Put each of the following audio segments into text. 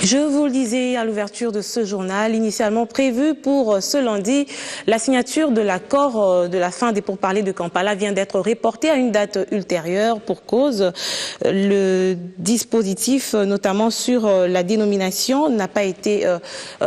Je vous le disais à l'ouverture de ce journal, initialement prévu pour ce lundi, la signature de l'accord de la fin des pourparlers de Kampala vient d'être reportée à une date ultérieure pour cause. Le dispositif, notamment sur la dénomination, n'a pas été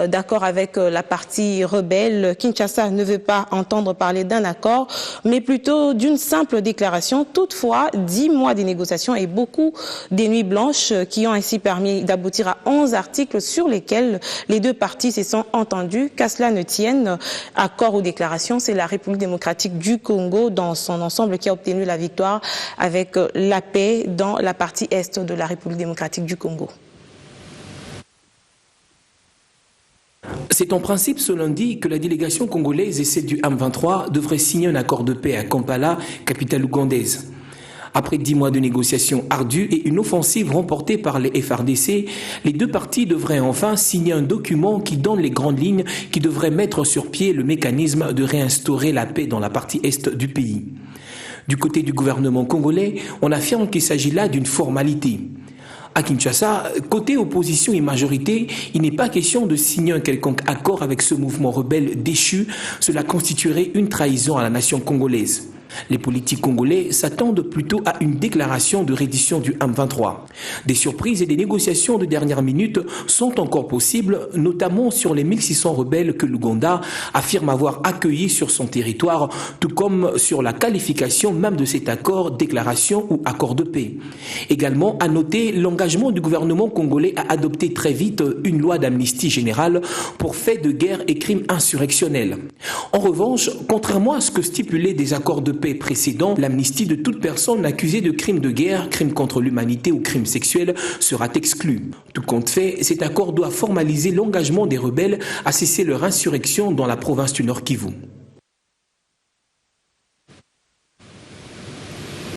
d'accord avec la partie rebelle. Kinshasa ne veut pas entendre parler d'un accord, mais plutôt d'une simple déclaration. Toutefois, 10 mois de négociations et beaucoup des nuits blanches qui ont ainsi permis d'aboutir à 11 articles sur lesquels les deux parties se sont entendues. Qu'à cela ne tienne, accord ou déclaration, c'est la République démocratique du Congo dans son ensemble qui a obtenu la victoire avec la paix dans la partie est de la République démocratique du Congo. C'est en principe ce lundi que la délégation congolaise et celle du M23 devraient signer un accord de paix à Kampala, capitale ougandaise. Après 10 mois de négociations ardues et une offensive remportée par les FARDC, les deux parties devraient enfin signer un document qui donne les grandes lignes qui devraient mettre sur pied le mécanisme de réinstaurer la paix dans la partie est du pays. Du côté du gouvernement congolais, on affirme qu'il s'agit là d'une formalité. À Kinshasa, côté opposition et majorité, il n'est pas question de signer un quelconque accord avec ce mouvement rebelle déchu. Cela constituerait une trahison à la nation congolaise. Les politiques congolais s'attendent plutôt à une déclaration de reddition du M23. Des surprises et des négociations de dernière minute sont encore possibles, notamment sur les 1600 rebelles que l'Ouganda affirme avoir accueillis sur son territoire, tout comme sur la qualification même de cet accord, déclaration ou accord de paix. Également à noter l'engagement du gouvernement congolais à adopter très vite une loi d'amnistie générale pour faits de guerre et crimes insurrectionnels. En revanche, contrairement à ce que stipulaient des accords de paix précédents, l'amnistie de toute personne accusée de crimes de guerre, crimes contre l'humanité ou crimes sexuels sera exclue. Tout compte fait, cet accord doit formaliser l'engagement des rebelles à cesser leur insurrection dans la province du Nord Kivu.